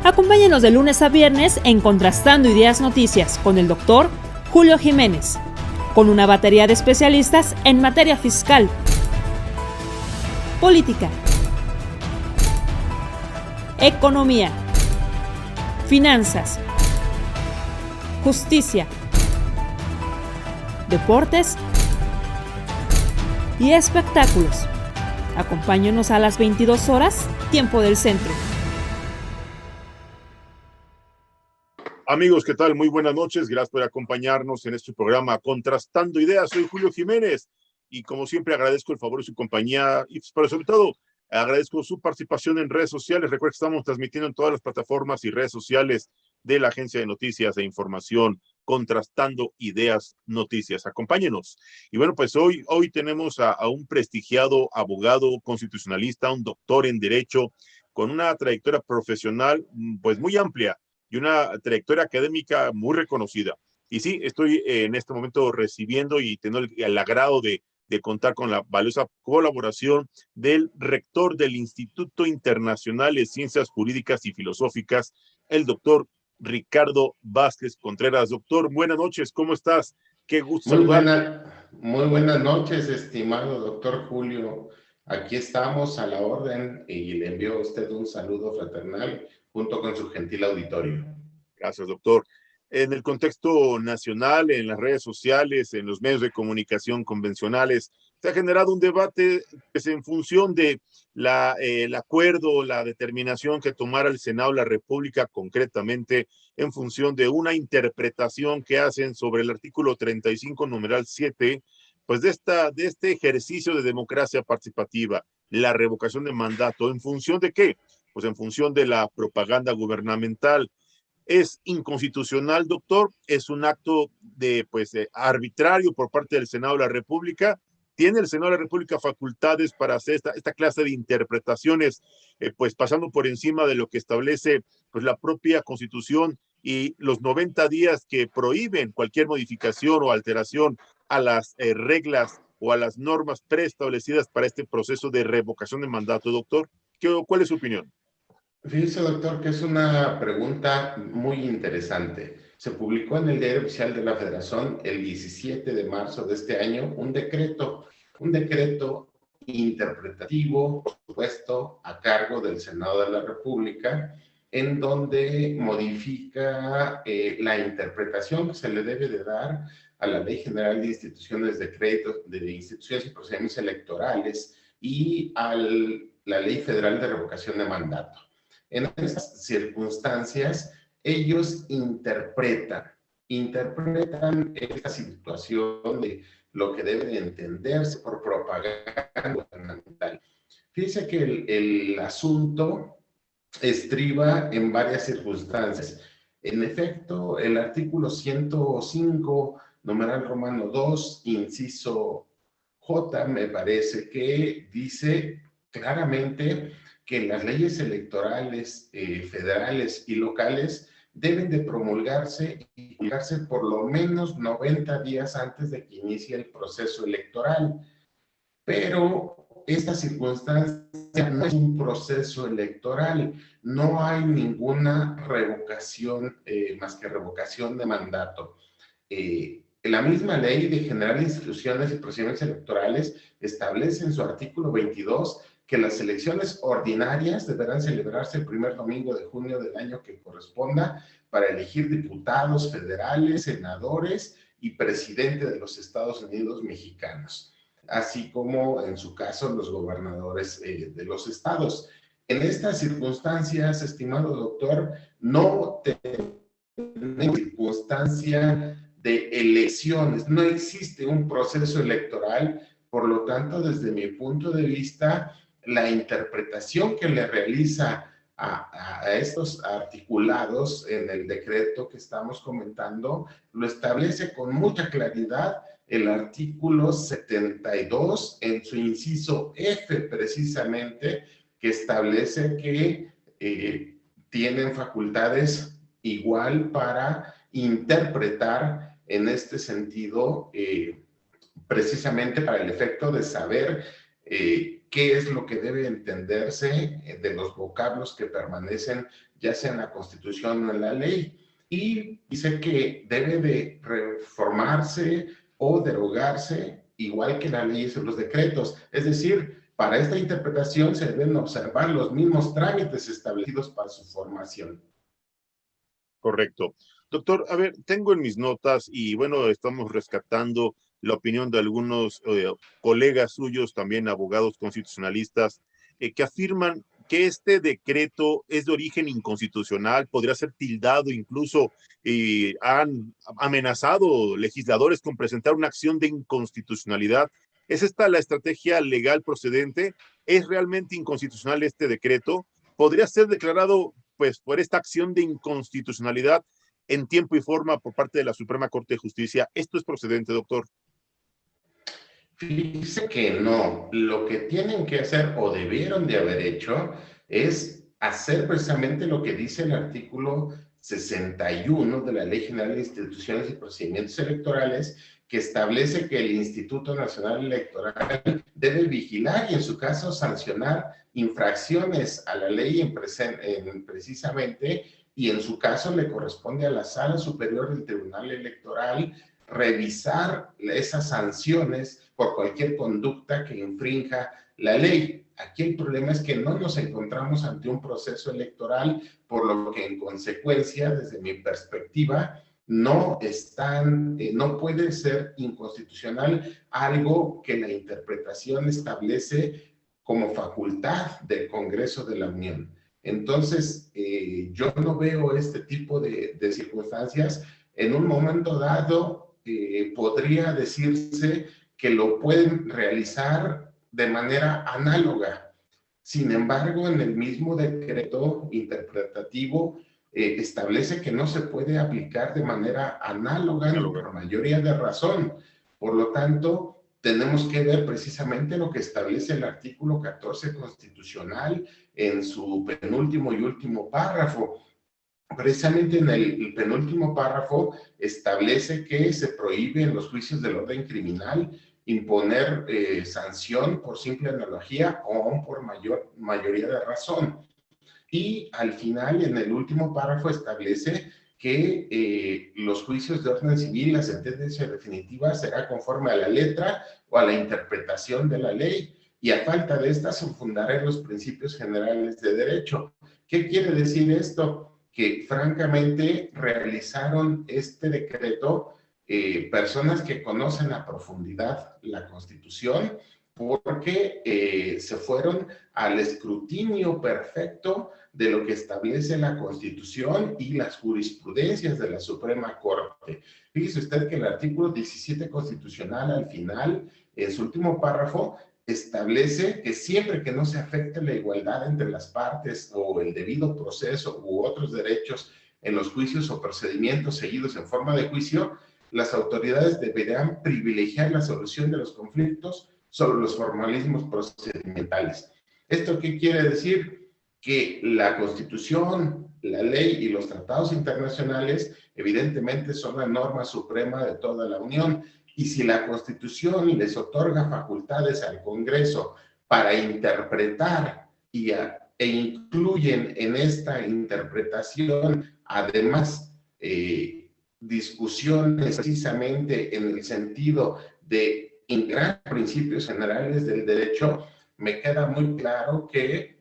Acompáñenos de lunes a viernes en Contrastando Ideas Noticias con el doctor Julio Jiménez, con una batería de especialistas en materia fiscal, política, economía, finanzas, justicia, deportes y espectáculos. Acompáñenos a las 22 horas, tiempo del centro. Amigos, ¿qué tal? Muy buenas noches. Gracias por acompañarnos en este programa Contrastando Ideas. Soy Julio Jiménez y como siempre agradezco el favor de su compañía y pero sobre todo agradezco su participación en redes sociales. Recuerden que estamos transmitiendo en todas las plataformas y redes sociales de la Agencia de Noticias e Información Contrastando Ideas Noticias. Acompáñenos. Y bueno, pues hoy tenemos a un prestigiado abogado constitucionalista, un doctor en Derecho con una trayectoria profesional pues muy amplia y una trayectoria académica muy reconocida. Y sí, estoy en este momento recibiendo y teniendo el agrado de contar con la valiosa colaboración del rector del Instituto Internacional de Ciencias Jurídicas y Filosóficas, el doctor Ricardo Vázquez Contreras. Doctor, buenas noches, ¿cómo estás? Qué gusto saludarte. Muy buenas noches, estimado doctor Julio. Aquí estamos a la orden y le envío a usted un saludo fraternal junto con su gentil auditorio. Gracias, doctor. En el contexto nacional, en las redes sociales, en los medios de comunicación convencionales, se ha generado un debate pues, en función de el acuerdo, la determinación que tomara el Senado de la República, concretamente en función de una interpretación que hacen sobre el artículo 35, numeral 7, pues de este ejercicio de democracia participativa, la revocación de mandato, ¿en función de qué? Pues en función de la propaganda gubernamental. Es inconstitucional, doctor, es un acto arbitrario por parte del Senado de la República. ¿Tiene el Senado de la República facultades para hacer esta clase de interpretaciones, pues pasando por encima de lo que establece pues, la propia Constitución y los 90 días que prohíben cualquier modificación o alteración a las reglas o a las normas preestablecidas para este proceso de revocación de mandato, doctor? ¿Cuál es su opinión? Fíjese, doctor, que es una pregunta muy interesante. Se publicó en el Diario Oficial de la Federación el 17 de marzo de este año un decreto interpretativo, por supuesto, a cargo del Senado de la República, en donde modifica la interpretación que se le debe de dar a la Ley General de Instituciones de Crédito, de Instituciones y Procedimientos Electorales y a la Ley Federal de Revocación de Mandato. En estas circunstancias, ellos interpretan esta situación de lo que debe de entenderse por propaganda gubernamental. Fíjese que el asunto estriba en varias circunstancias. En efecto, el artículo 105, numeral romano 2, inciso J, me parece que dice claramente que las leyes electorales federales y locales deben de promulgarse por lo menos 90 días antes de que inicie el proceso electoral. Pero esta circunstancia no es un proceso electoral, no hay ninguna revocación más que revocación de mandato. La misma Ley de General de Instituciones y Procedimientos Electorales establece en su artículo 22 que las elecciones ordinarias deberán celebrarse el primer domingo de junio del año que corresponda para elegir diputados federales, senadores y presidente de los Estados Unidos mexicanos, así como en su caso los gobernadores de los estados. En estas circunstancias, estimado doctor, no tenemos circunstancia de elecciones, no existe un proceso electoral, por lo tanto, desde mi punto de vista, la interpretación que le realiza a estos articulados en el decreto que estamos comentando, lo establece con mucha claridad el artículo 72 en su inciso F precisamente, que establece que tienen facultades igual para interpretar en este sentido precisamente para el efecto de saber qué es lo que debe entenderse de los vocablos que permanecen ya sea en la Constitución o en la ley. Y dice que debe de reformarse o derogarse igual que las leyes y los decretos. Es decir, para esta interpretación se deben observar los mismos trámites establecidos para su formación. Correcto. Doctor, a ver, tengo en mis notas y bueno, estamos rescatando la opinión de algunos colegas suyos, también abogados constitucionalistas, que afirman que este decreto es de origen inconstitucional, podría ser tildado incluso, y han amenazado legisladores con presentar una acción de inconstitucionalidad. ¿Es esta la estrategia legal procedente? ¿Es realmente inconstitucional este decreto? ¿Podría ser declarado pues por esta acción de inconstitucionalidad en tiempo y forma por parte de la Suprema Corte de Justicia? ¿Esto es procedente, doctor? Fíjese que no. Lo que tienen que hacer o debieron de haber hecho es hacer precisamente lo que dice el artículo 61 de la Ley General de Instituciones y Procedimientos Electorales, que establece que el Instituto Nacional Electoral debe vigilar y en su caso sancionar infracciones a la ley precisamente, y en su caso le corresponde a la Sala Superior del Tribunal Electoral revisar esas sanciones por cualquier conducta que infrinja la ley. Aquí el problema es que no nos encontramos ante un proceso electoral, por lo que en consecuencia, desde mi perspectiva, no puede ser inconstitucional algo que la interpretación establece como facultad del Congreso de la Unión. Entonces, yo no veo este tipo de circunstancias. En un momento dado, podría decirse que lo pueden realizar de manera análoga. Sin embargo, en el mismo decreto interpretativo establece que no se puede aplicar de manera análoga por mayoría de razón. Por lo tanto, tenemos que ver precisamente lo que establece el artículo 14 constitucional en su penúltimo y último párrafo. Precisamente en el penúltimo párrafo establece que se prohíbe en los juicios del orden criminal imponer sanción por simple analogía o por mayoría de razón. Y al final, en el último párrafo, establece que los juicios de orden civil, la sentencia definitiva, será conforme a la letra o a la interpretación de la ley, y a falta de esta se fundará en los principios generales de derecho. ¿Qué quiere decir esto? Que francamente realizaron este decreto personas que conocen a profundidad la Constitución, porque se fueron al escrutinio perfecto de lo que establece la Constitución y las jurisprudencias de la Suprema Corte. Fíjese usted que el artículo 17 constitucional al final, en su último párrafo, establece que siempre que no se afecte la igualdad entre las partes o el debido proceso u otros derechos en los juicios o procedimientos seguidos en forma de juicio, las autoridades deberán privilegiar la solución de los conflictos sobre los formalismos procedimentales. ¿Esto qué quiere decir? Que la Constitución, la ley y los tratados internacionales evidentemente son la norma suprema de toda la Unión. Y si la Constitución les otorga facultades al Congreso para interpretar e incluyen en esta interpretación, además, discusiones precisamente en el sentido de integrar principios generales del derecho, me queda muy claro que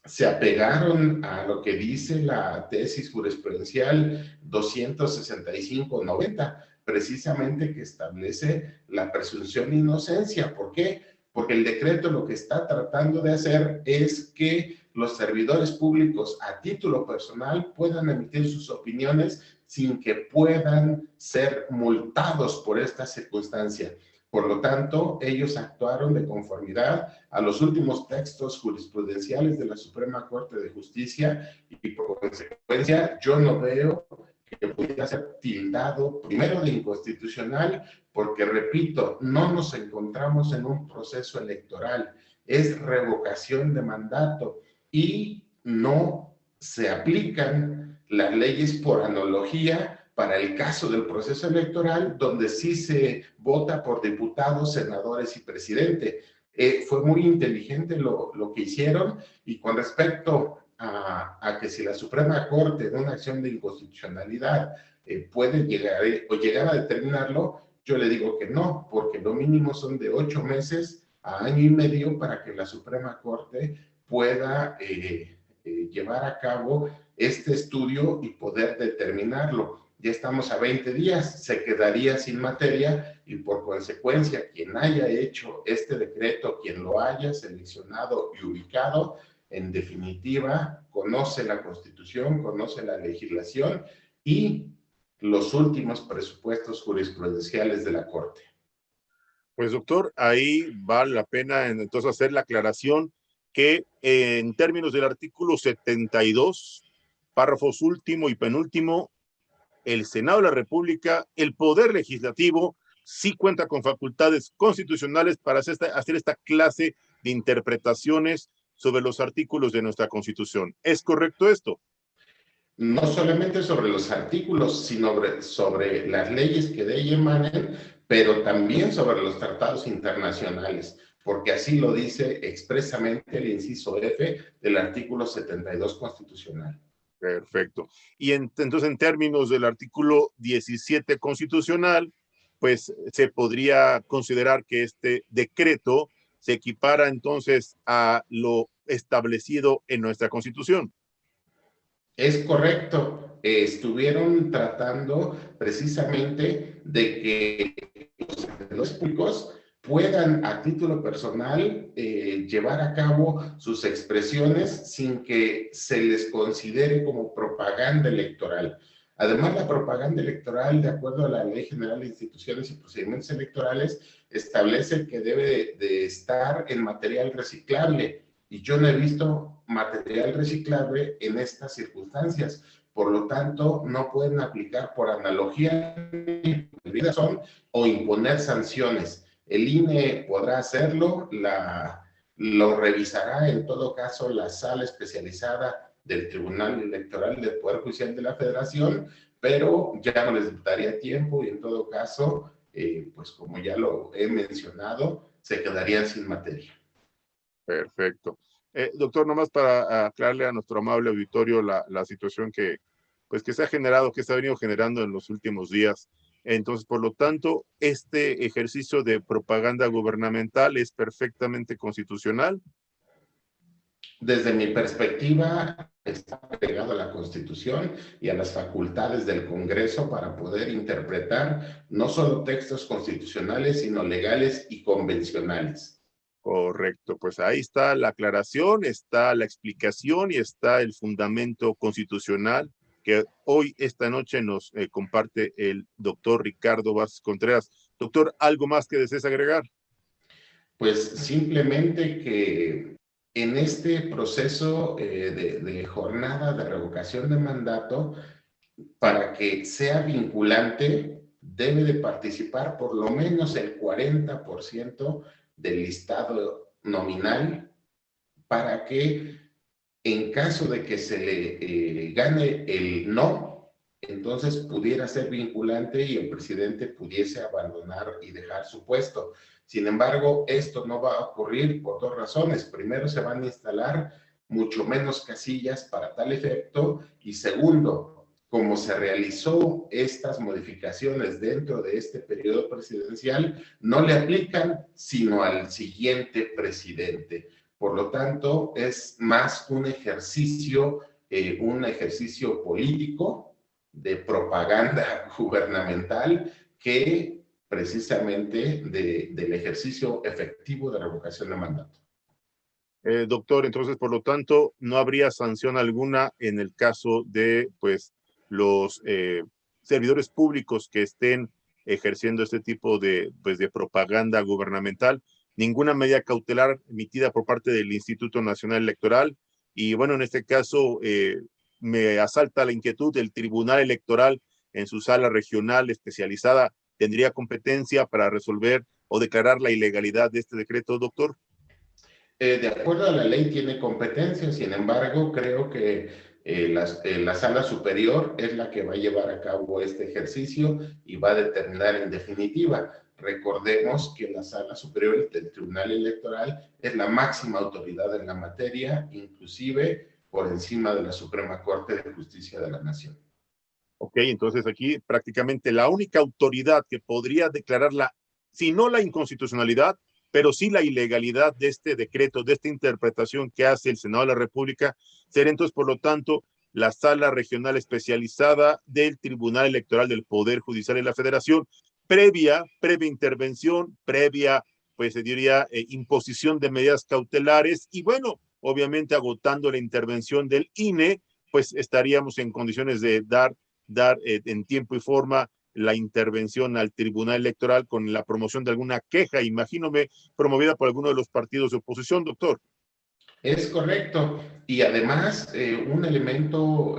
se apegaron a lo que dice la tesis jurisprudencial 265-90, precisamente que establece la presunción de inocencia. ¿Por qué? Porque el decreto lo que está tratando de hacer es que los servidores públicos a título personal puedan emitir sus opiniones sin que puedan ser multados por esta circunstancia. Por lo tanto, ellos actuaron de conformidad a los últimos textos jurisprudenciales de la Suprema Corte de Justicia y por consecuencia yo no veo que pudiera ser tildado primero de inconstitucional porque, repito, no nos encontramos en un proceso electoral, es revocación de mandato y no se aplican las leyes por analogía para el caso del proceso electoral, donde sí se vota por diputados, senadores y presidente. Fue muy inteligente lo que hicieron, y con respecto a que si la Suprema Corte en una acción de inconstitucionalidad puede llegar a determinarlo, yo le digo que no, porque lo mínimo son de 8 meses a año y medio para que la Suprema Corte pueda llevar a cabo este estudio y poder determinarlo. Ya estamos a 20 días, se quedaría sin materia, y por consecuencia quien haya hecho este decreto, quien lo haya seleccionado y ubicado, en definitiva conoce la Constitución, conoce la legislación y los últimos presupuestos jurisprudenciales de la Corte. Pues doctor, ahí vale la pena entonces hacer la aclaración que en términos del artículo 72, párrafos último y penúltimo, el Senado de la República, el Poder Legislativo, sí cuenta con facultades constitucionales para hacer esta clase de interpretaciones sobre los artículos de nuestra Constitución. ¿Es correcto esto? No solamente sobre los artículos, sino sobre las leyes que de ella emanen, pero también sobre los tratados internacionales, porque así lo dice expresamente el inciso F del artículo 72 constitucional. Perfecto. Y entonces, en términos del artículo 17 constitucional, pues se podría considerar que este decreto se equipara entonces a lo establecido en nuestra Constitución. Es correcto. Estuvieron tratando precisamente de que los públicos puedan a título personal llevar a cabo sus expresiones sin que se les considere como propaganda electoral. Además, la propaganda electoral, de acuerdo a la Ley General de Instituciones y Procedimientos Electorales, establece que debe de estar en material reciclable, y yo no he visto material reciclable en estas circunstancias. Por lo tanto, no pueden aplicar por analogía o imponer sanciones. El INE podrá hacerlo, lo revisará en todo caso la sala especializada del Tribunal Electoral del Poder Judicial de la Federación, pero ya no les daría tiempo, y en todo caso, pues como ya lo he mencionado, se quedarían sin materia. Perfecto. Doctor, nomás para aclararle a nuestro amable auditorio la situación pues que se ha generado, que se ha venido generando en los últimos días. Entonces, por lo tanto, este ejercicio de propaganda gubernamental es perfectamente constitucional. Desde mi perspectiva, está pegado a la Constitución y a las facultades del Congreso para poder interpretar no solo textos constitucionales, sino legales y convencionales. Correcto, pues ahí está la aclaración, está la explicación y está el fundamento constitucional que hoy, esta noche, nos comparte el doctor Ricardo Vázquez Contreras. Doctor, ¿algo más que desees agregar? Pues simplemente que en este proceso de jornada de revocación de mandato, para que sea vinculante, debe de participar por lo menos el 40% del listado nominal, para que en caso de que se le gane el no, entonces pudiera ser vinculante y el presidente pudiese abandonar y dejar su puesto. Sin embargo, esto no va a ocurrir por dos razones. Primero, se van a instalar mucho menos casillas para tal efecto, y segundo, como se realizó estas modificaciones dentro de este periodo presidencial, no le aplican sino al siguiente presidente. Por lo tanto, es más un ejercicio político de propaganda gubernamental que precisamente del ejercicio efectivo de revocación de mandato. Doctor, entonces, por lo tanto, no habría sanción alguna en el caso de, pues, los servidores públicos que estén ejerciendo este tipo pues, de propaganda gubernamental. Ninguna medida cautelar emitida por parte del Instituto Nacional Electoral. Y bueno, en este caso me asalta la inquietud del Tribunal Electoral en su sala regional especializada. ¿Tendría competencia para resolver o declarar la ilegalidad de este decreto, doctor? De acuerdo a la ley tiene competencia. Sin embargo, creo que La sala superior es la que va a llevar a cabo este ejercicio y va a determinar en definitiva. Recordemos que la sala superior del Tribunal Electoral es la máxima autoridad en la materia, inclusive por encima de la Suprema Corte de Justicia de la Nación. Ok, entonces aquí prácticamente la única autoridad que podría declararla, si no la inconstitucionalidad, pero sí la ilegalidad de este decreto, de esta interpretación que hace el Senado de la República, sería entonces, por lo tanto, la Sala Regional Especializada del Tribunal Electoral del Poder Judicial de la Federación, previa intervención, previa, pues se diría, imposición de medidas cautelares y bueno, obviamente agotando la intervención del INE, pues estaríamos en condiciones de dar en tiempo y forma la intervención al Tribunal Electoral con la promoción de alguna queja, imagínome, promovida por alguno de los partidos de oposición, doctor. Es correcto. Y además, un elemento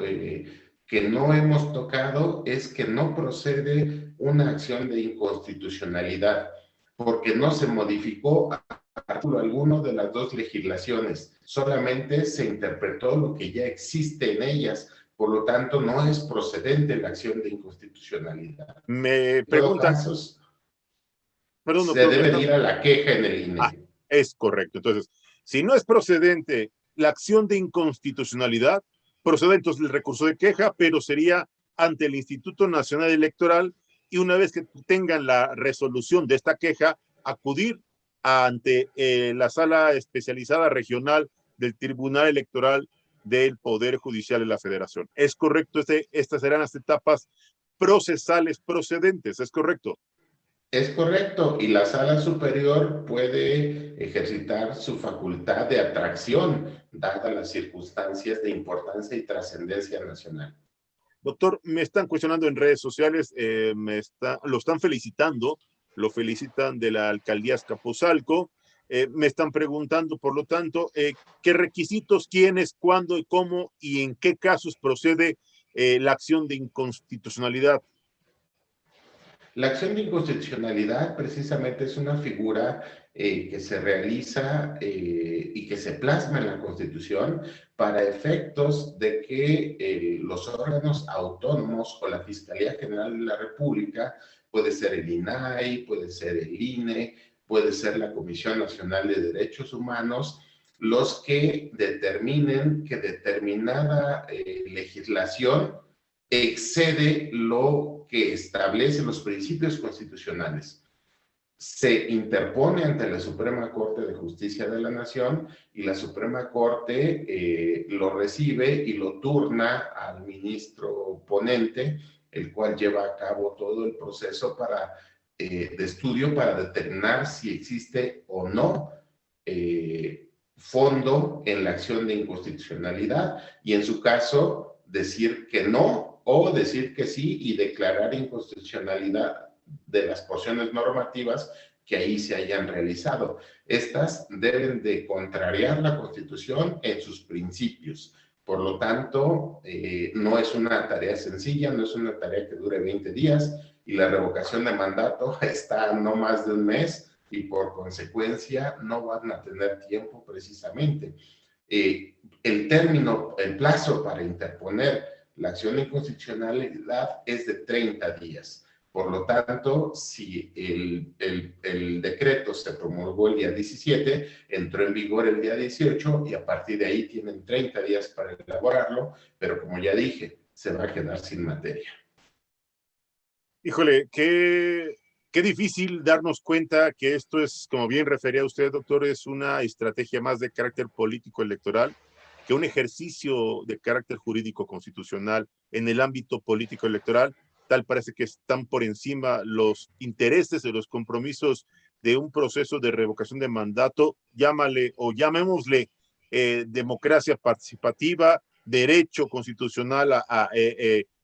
que no hemos tocado es que no procede una acción de inconstitucionalidad, porque no se modificó artículo alguno de las dos legislaciones, solamente se interpretó lo que ya existe en ellas. Por lo tanto, no es procedente la acción de inconstitucionalidad. Me En preguntan, todo caso, perdón, se doctor, debe ir a la queja en el INE. es correcto. Entonces, si no es procedente la acción de inconstitucionalidad, procede entonces el recurso de queja, pero sería ante el Instituto Nacional Electoral y una vez que tengan la resolución de esta queja, acudir ante la sala especializada regional del Tribunal Electoral del Poder Judicial de la Federación. ¿Es correcto? Estas serán las etapas procesales procedentes, ¿es correcto? Es correcto, y la sala superior puede ejercitar su facultad de atracción, dadas las circunstancias de importancia y trascendencia nacional. Doctor, me están cuestionando en redes sociales, lo están felicitando, lo felicitan de la alcaldía Azcapotzalco, me están preguntando, por lo tanto, qué requisitos, quiénes, cuándo y cómo y en qué casos procede la acción de inconstitucionalidad. La acción de inconstitucionalidad precisamente es una figura que se realiza y que se plasma en la Constitución para efectos de que los órganos autónomos o la Fiscalía General de la República, puede ser el INAI, puede ser el INE, puede ser la Comisión Nacional de Derechos Humanos, los que determinen que determinada legislación excede lo que establece los principios constitucionales. Se interpone ante la Suprema Corte de Justicia de la Nación y la Suprema Corte lo recibe y lo turna al ministro ponente, el cual lleva a cabo todo el proceso de estudio para determinar si existe o no fondo en la acción de inconstitucionalidad y en su caso decir que no o decir que sí y declarar inconstitucionalidad de las porciones normativas que ahí se hayan realizado. Estas deben de contrariar la Constitución en sus principios. Por lo tanto, no es una tarea sencilla, no es una tarea que dure 20 días y la revocación de mandato está no más de un mes y por consecuencia no van a tener tiempo precisamente. El plazo para interponer la acción de inconstitucionalidad es de 30 días. Por lo tanto, si el decreto se promulgó el día 17, entró en vigor el día 18 y a partir de ahí tienen 30 días para elaborarlo, pero como ya dije, se va a quedar sin materia. Híjole, qué difícil darnos cuenta que esto es, como bien refería usted, doctor, es una estrategia más de carácter político electoral que un ejercicio de carácter jurídico constitucional en el ámbito político electoral. Tal parece que están por encima los intereses de los compromisos de un proceso de revocación de mandato, llámale o llamémosle democracia participativa, derecho constitucional a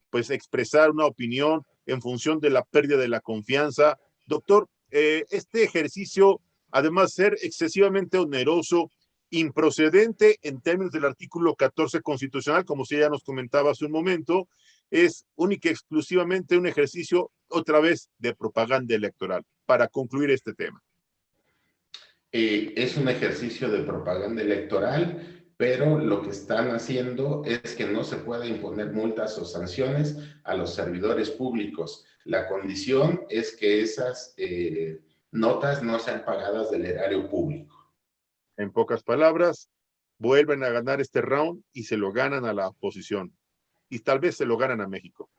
pues expresar una opinión en función de la pérdida de la confianza. Doctor, este ejercicio, además de ser excesivamente oneroso, improcedente en términos del artículo 14 constitucional, como usted ya nos comentaba hace un momento, es única y exclusivamente un ejercicio, otra vez, de propaganda electoral, para concluir este tema. Es un ejercicio de propaganda electoral, pero lo que están haciendo es que no se puede imponer multas o sanciones a los servidores públicos. La condición es que esas notas no sean pagadas del erario público. En pocas palabras, vuelven a ganar este round y se lo ganan a la oposición. Y tal vez se lo ganan a México.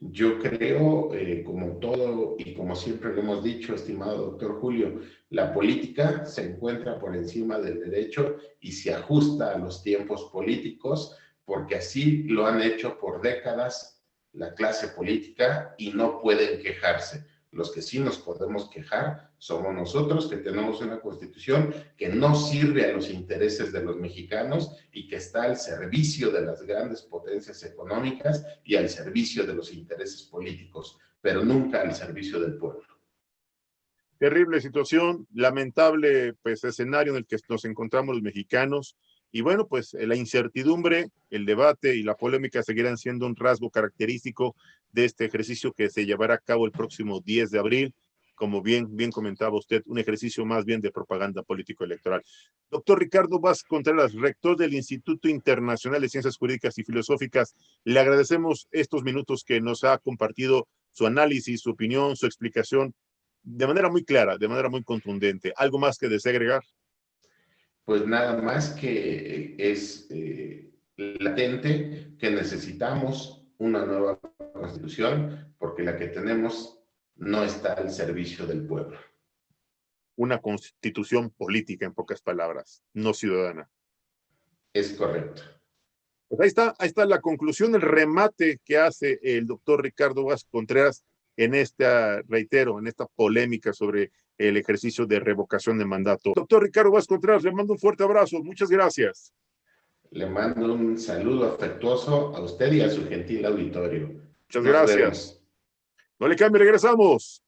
Yo creo, como todo y como siempre lo hemos dicho, estimado doctor Julio, la política se encuentra por encima del derecho y se ajusta a los tiempos políticos, porque así lo han hecho por décadas la clase política y no pueden quejarse. Los que sí nos podemos quejar somos nosotros, que tenemos una constitución que no sirve a los intereses de los mexicanos y que está al servicio de las grandes potencias económicas y al servicio de los intereses políticos, pero nunca al servicio del pueblo. Terrible situación, lamentable pues escenario en el que nos encontramos los mexicanos. Y bueno, pues la incertidumbre, el debate y la polémica seguirán siendo un rasgo característico de este ejercicio que se llevará a cabo el próximo 10 de abril. Como bien comentaba usted, un ejercicio más bien de propaganda político-electoral. Doctor Ricardo Vázquez Contreras, rector del Instituto Internacional de Ciencias Jurídicas y Filosóficas, le agradecemos estos minutos que nos ha compartido su análisis, su opinión, su explicación, de manera muy clara, de manera muy contundente. ¿Algo más que desee agregar? Pues nada más que es latente que necesitamos una nueva constitución, porque la que tenemos no está al servicio del pueblo. Una constitución política, en pocas palabras, no ciudadana. Es correcto. Pues ahí está la conclusión, el remate que hace el doctor Ricardo Vázquez Contreras en esta, reitero, en esta polémica sobre el ejercicio de revocación de mandato. Doctor Ricardo Vázquez Contreras, le mando un fuerte abrazo. Muchas gracias. Le mando un saludo afectuoso a usted y a su gentil auditorio. Muchas gracias. No le cambie, regresamos.